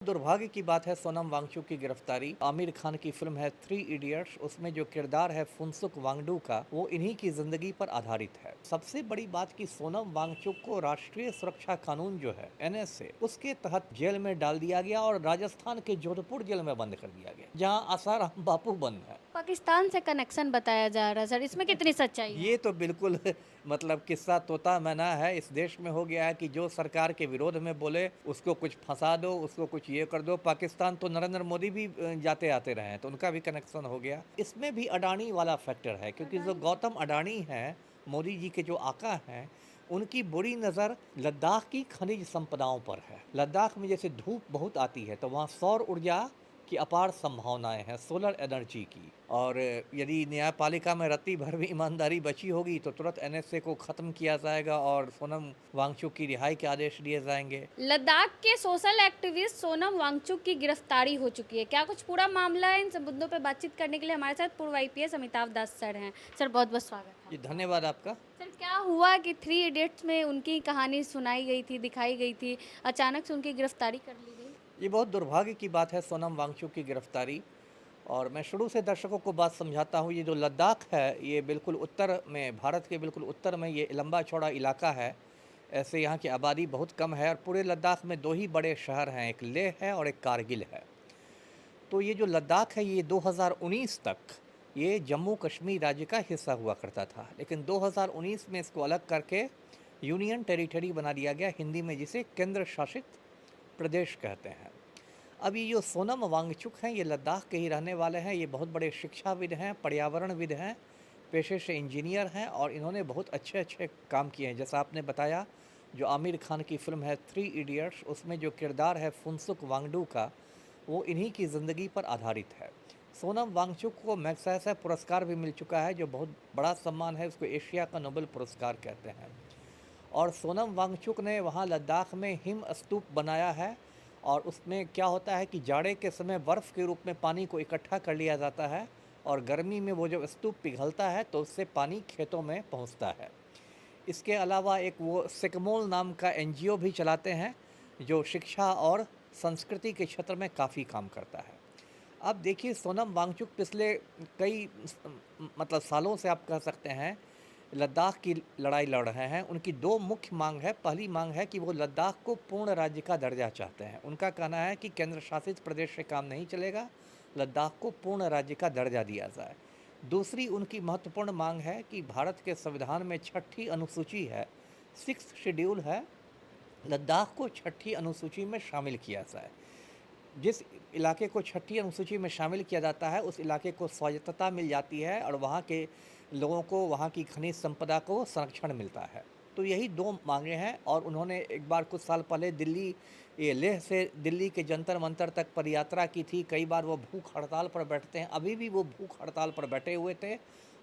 दुर्भाग्य की बात है सोनम वांगचुक की गिरफ्तारी। आमिर खान की फिल्म है थ्री इडियट्स, उसमें जो किरदार है फुनसुक वांगडू का, वो इन्हीं की जिंदगी पर आधारित है। सबसे बड़ी बात कि सोनम वांगचुक को राष्ट्रीय सुरक्षा कानून जो है NSA, उसके तहत जेल में डाल दिया गया और राजस्थान के जोधपुर जेल में बंद कर दिया गया, जहाँ आसाराम बापू बंद है। पाकिस्तान से कनेक्शन बताया जा रहा है सर, इसमें कितनी सच्चाई है? ये तो बिल्कुल मतलब किस्सा तोता मैना है। इस देश में हो गया है कि जो सरकार के विरोध में बोले उसको कुछ फंसा दो, उसको कुछ ये कर दो। पाकिस्तान तो नरेंद्र मोदी भी जाते आते रहे हैं, तो उनका भी कनेक्शन हो गया। इसमें भी अडानी वाला फैक्टर है, क्योंकि जो अडानी? गौतम अडानी हैं, मोदी जी के जो आका हैं, उनकी बुरी नज़र लद्दाख की खनिज संपदाओं पर है। लद्दाख में जैसे धूप बहुत आती है, तो वहाँ सौर ऊर्जा की अपार संभावनाएं हैं, सोलर एनर्जी की। और यदि न्यायपालिका में रत्ती भर भी ईमानदारी बची होगी तो तुरंत NSA को ख़त्म किया जाएगा और सोनम वांगचुक की रिहाई के आदेश दिए जाएंगे। लद्दाख के सोशल एक्टिविस्ट सोनम वांगचुक की गिरफ्तारी हो चुकी है। क्या कुछ पूरा मामला है? इन सब मुद्दों पे बातचीत करने के लिए हमारे साथ पूर्व IPS अमिताभ दास सर हैं। सर बहुत बहुत स्वागत है जी, आपका। धन्यवाद आपका। सर क्या हुआ कि थ्री इडियट्स में उनकी कहानी सुनाई गई थी, दिखाई गई थी, अचानक से उनकी गिरफ्तारी कर ली गई? ये बहुत दुर्भाग्य की बात है सोनम वांगचुक की गिरफ्तारी। और मैं शुरू से दर्शकों को बात समझाता हूँ। ये जो लद्दाख है, ये बिल्कुल उत्तर में, भारत के बिल्कुल उत्तर में ये लंबा चौड़ा इलाका है। ऐसे यहाँ की आबादी बहुत कम है और पूरे लद्दाख में दो ही बड़े शहर हैं, एक लेह है और एक कारगिल है। तो ये जो लद्दाख है, ये 2019 तक ये जम्मू कश्मीर राज्य का हिस्सा हुआ करता था, लेकिन 2019 में इसको अलग करके यूनियन टेरिटरी बना दिया गया, हिंदी में जिसे केंद्र शासित प्रदेश कहते हैं। अब ये जो सोनम वांगचुक हैं, ये लद्दाख के ही रहने वाले हैं। ये बहुत बड़े शिक्षाविद हैं, पर्यावरणविद हैं, पेशे से इंजीनियर हैं और इन्होंने बहुत अच्छे अच्छे काम किए हैं। जैसा आपने बताया, जो आमिर खान की फिल्म है थ्री इडियट्स, उसमें जो किरदार है फुनसुक वांगडू का, वो इन्हीं की ज़िंदगी पर आधारित है। सोनम वांगचुक को मैग्सेसे पुरस्कार भी मिल चुका है, जो बहुत बड़ा सम्मान है। उसको एशिया का नोबेल पुरस्कार कहते हैं। और सोनम वांगचुक ने वहाँ लद्दाख में हिम स्तूप बनाया है और उसमें क्या होता है कि जाड़े के समय बर्फ़ के रूप में पानी को इकट्ठा कर लिया जाता है और गर्मी में वो जब स्तूप पिघलता है तो उससे पानी खेतों में पहुँचता है। इसके अलावा एक वो सिकमोल नाम का NGO भी चलाते हैं, जो शिक्षा और संस्कृति के क्षेत्र में काफ़ी काम करता है। अब देखिए, सोनम वांगचुक पिछले कई मतलब सालों से आप कह सकते हैं लद्दाख की लड़ाई लड़ रहे हैं। उनकी दो मुख्य मांग है। पहली मांग है कि वो लद्दाख को पूर्ण राज्य का दर्जा चाहते हैं। उनका कहना है कि केंद्र शासित प्रदेश से काम नहीं चलेगा, लद्दाख को पूर्ण राज्य का दर्जा दिया जाए। दूसरी उनकी महत्वपूर्ण मांग है कि भारत के संविधान में छठी अनुसूची है, सिक्स्थ शेड्यूल है, लद्दाख को छठी अनुसूची में शामिल किया जाए। जिस इलाके को छठी अनुसूची में शामिल किया जाता है, उस इलाके को स्वायत्तता मिल जाती है और वहाँ के लोगों को वहाँ की खनिज संपदा को संरक्षण मिलता है। तो यही दो मांगे हैं और उन्होंने एक बार कुछ साल पहले ये लेह से दिल्ली के जंतर मंतर तक पदयात्रा की थी। कई बार वो भूख हड़ताल पर बैठते हैं, अभी भी वो भूख हड़ताल पर बैठे हुए थे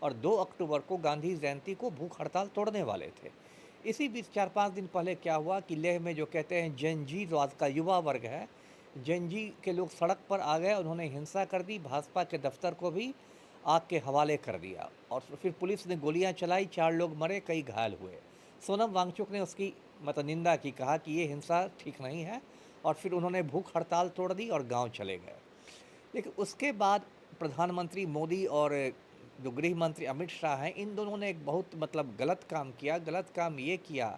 और 2 अक्टूबर को गांधी जयंती को भूख हड़ताल तोड़ने वाले थे। इसी बीच 4-5 दिन पहले क्या हुआ कि लेह में जो कहते हैं जेन जी, जो आज का युवा वर्ग है, जेन जी के लोग सड़क पर आ गए, उन्होंने हिंसा कर दी, भाजपा के दफ्तर को भी आग के हवाले कर दिया और फिर पुलिस ने गोलियां चलाई, 4 लोग मरे, कई घायल हुए। सोनम वांगचुक ने उसकी निंदा की, कहा कि ये हिंसा ठीक नहीं है और फिर उन्होंने भूख हड़ताल तोड़ दी और गांव चले गए। लेकिन उसके बाद प्रधानमंत्री मोदी और जो गृह मंत्री अमित शाह हैं, इन दोनों ने एक बहुत गलत काम किया। गलत काम ये किया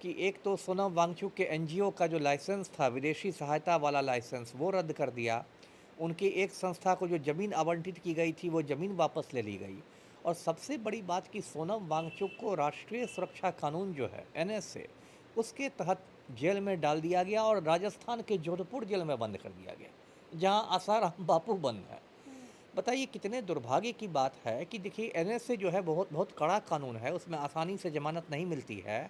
कि एक तो सोनम वांगचुक के NGO का जो लाइसेंस था, विदेशी सहायता वाला लाइसेंस, वो रद्द कर दिया। उनकी एक संस्था को जो ज़मीन आवंटित की गई थी, वो ज़मीन वापस ले ली गई। और सबसे बड़ी बात कि सोनम वांगचुक को राष्ट्रीय सुरक्षा कानून जो है NSA, उसके तहत जेल में डाल दिया गया और राजस्थान के जोधपुर जेल में बंद कर दिया गया, जहां आसाराम बापू बंद है। बताइए कितने दुर्भाग्य की बात है कि देखिए, NSA जो है बहुत बहुत कड़ा कानून है, उसमें आसानी से जमानत नहीं मिलती है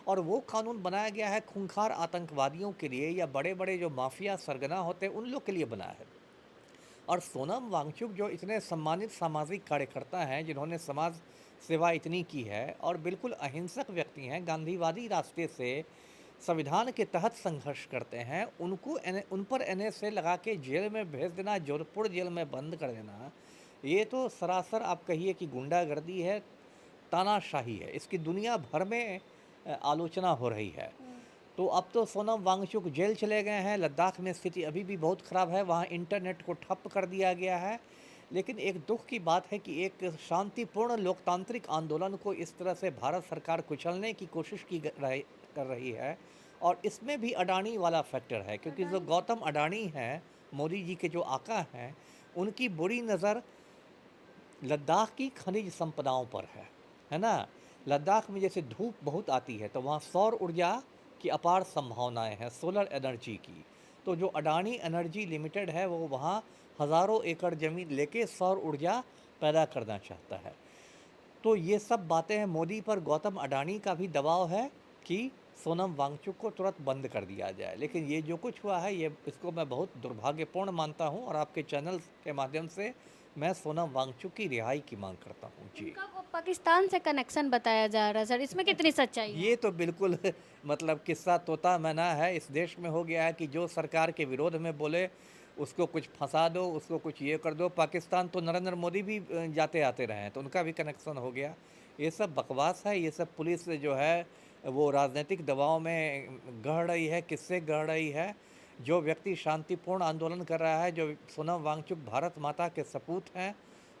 और वो कानून बनाया गया है खूंखार आतंकवादियों के लिए या बड़े बड़े जो माफिया सरगना होते हैं उन लोग के लिए बना है। और सोनम वांगचुक जो इतने सम्मानित सामाजिक कार्यकर्ता हैं, जिन्होंने समाज सेवा इतनी की है और बिल्कुल अहिंसक व्यक्ति हैं, गांधीवादी रास्ते से संविधान के तहत संघर्ष करते हैं, उन पर NSA लगा के जेल में भेज देना, जोधपुर जेल में बंद कर देना, ये तो सरासर आप कहिए कि गुंडागर्दी है, तानाशाही है। इसकी दुनिया भर में आलोचना हो रही है। तो अब तो सोनम वांगचुक जेल चले गए हैं। लद्दाख में स्थिति अभी भी बहुत ख़राब है, वहाँ इंटरनेट को ठप कर दिया गया है। लेकिन एक दुख की बात है कि एक शांतिपूर्ण लोकतांत्रिक आंदोलन को इस तरह से भारत सरकार कुचलने की कोशिश कर रही है। और इसमें भी अडानी वाला फैक्टर है, क्योंकि जो गौतम अडानी हैं, मोदी जी के जो आका हैं, उनकी बुरी नज़र लद्दाख की खनिज संपदाओं पर है ना? लद्दाख में जैसे धूप बहुत आती है, तो वहाँ सौर ऊर्जा की अपार संभावनाएं हैं, सोलर एनर्जी की। तो जो अडानी एनर्जी लिमिटेड है, वो वहाँ हज़ारों एकड़ ज़मीन लेके सौर ऊर्जा पैदा करना चाहता है। तो ये सब बातें हैं। मोदी पर गौतम अडानी का भी दबाव है कि सोनम वांगचुक को तुरंत बंद कर दिया जाए। लेकिन ये जो कुछ हुआ है, ये इसको मैं बहुत दुर्भाग्यपूर्ण मानता हूँ, और आपके चैनल के माध्यम से मैं सोनम वांगचुक की रिहाई की मांग करता हूँ। जी। उनका वो पाकिस्तान से कनेक्शन बताया जा रहा है सर, इसमें कितनी सच्चाई है? ये तो बिल्कुल मतलब किस्सा तोता मैना है। इस देश में हो गया है कि जो सरकार के विरोध में बोले, उसको कुछ फंसा दो, उसको कुछ ये कर दो। पाकिस्तान तो नरेंद्र मोदी भी जाते आते रहे हैं, तो उनका भी कनेक्शन हो गया। ये सब बकवास है। ये सब पुलिस जो है वो राजनीतिक दबाव में गढ़ रही है। किससे गढ़ रही है? जो व्यक्ति शांतिपूर्ण आंदोलन कर रहा है, जो सोनम वांगचुक भारत माता के सपूत हैं,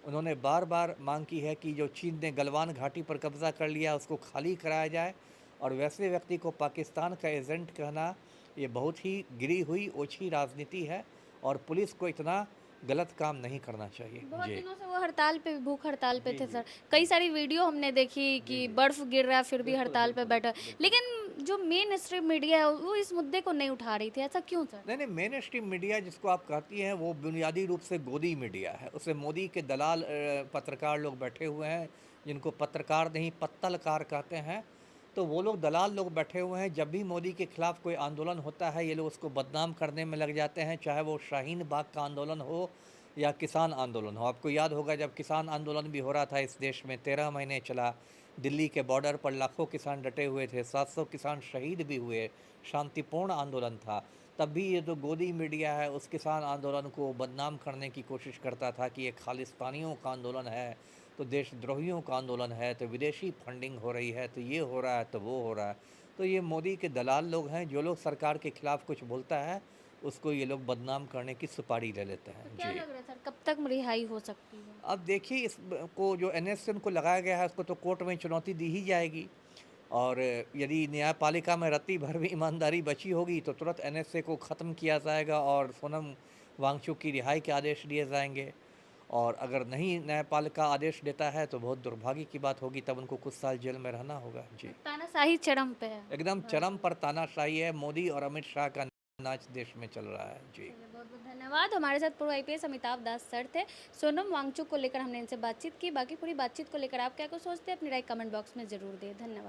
उन्होंने बार बार मांग की है कि जो चीन ने गलवान घाटी पर कब्ज़ा कर लिया, उसको खाली कराया जाए। और वैसे व्यक्ति को पाकिस्तान का एजेंट कहना, ये बहुत ही गिरी हुई ओछी राजनीति है, और पुलिस को इतना गलत काम नहीं करना चाहिए। बहुत जी। दिनों से वो हड़ताल पे, भूख हड़ताल पे जी, थे जी। सर। कई सारी वीडियो हमने देखी कि जी। बर्फ गिर रहा है फिर भी बिल्कुल, हड़ताल पे बिल्कुल, बैठा। बिल्कुल। लेकिन जो मेन स्ट्रीम मीडिया है वो इस मुद्दे को नहीं उठा रही थी, ऐसा क्यों सर? नहीं, नहीं, मेन स्ट्रीम मीडिया जिसको आप कहती हैं, वो बुनियादी रूप से गोदी मीडिया है। उसे मोदी के दलाल पत्रकार लोग बैठे हुए हैं, जिनको पत्रकार नहीं पत्तलकार कहते हैं। तो वो लोग दलाल लोग बैठे हुए हैं। जब भी मोदी के खिलाफ कोई आंदोलन होता है, ये लोग उसको बदनाम करने में लग जाते हैं, चाहे वो शाहीन बाग का आंदोलन हो या किसान आंदोलन हो। आपको याद होगा, जब किसान आंदोलन भी हो रहा था इस देश में, 13 महीने चला। दिल्ली के बॉर्डर पर लाखों किसान डटे हुए थे, 700 किसान शहीद भी हुए। शांतिपूर्ण आंदोलन था। तब भी ये जो गोदी मीडिया है, उस किसान आंदोलन को बदनाम करने की कोशिश करता था कि ये खालिस्तानियों का आंदोलन है, तो देशद्रोहियों का आंदोलन है, तो विदेशी फंडिंग हो रही है, तो ये हो रहा है, तो वो हो रहा है। तो ये मोदी के दलाल लोग हैं। जो लोग सरकार के खिलाफ कुछ बोलता है, उसको ये लोग बदनाम करने की सुपारी ले लेते तो हैं। क्या जी। लग रहा है सर, कब तक रिहाई हो सकती है? अब देखिए, को जो एनएसए उनको लगाया गया है, उसको तो कोर्ट में चुनौती दी ही जाएगी। और यदि न्यायपालिका में रत्ती भर भी ईमानदारी बची होगी, तो तुरंत एनएसए को ख़त्म किया जाएगा और सोनम वांगचुक की रिहाई के आदेश दिए जाएंगे। और अगर नहीं न्यायपालिका आदेश देता है, तो बहुत दुर्भाग्य की बात होगी, तब उनको कुछ साल जेल में रहना होगा। जी। तानाशाही चरम पे है। एकदम चरम पर तानाशाही है। मोदी और अमित शाह का नाच देश में चल रहा है। जी। चलिए, बहुत बहुत धन्यवाद। हमारे साथ पूर्व आईपीएस अमिताभ दास सर थे। सोनम वांगचुक को लेकर हमने इनसे बातचीत की। बाकी पूरी बातचीत को लेकर आप क्या कुछ सोचते हैं, अपनी राय कमेंट बॉक्स में ज़रूर दें। धन्यवाद।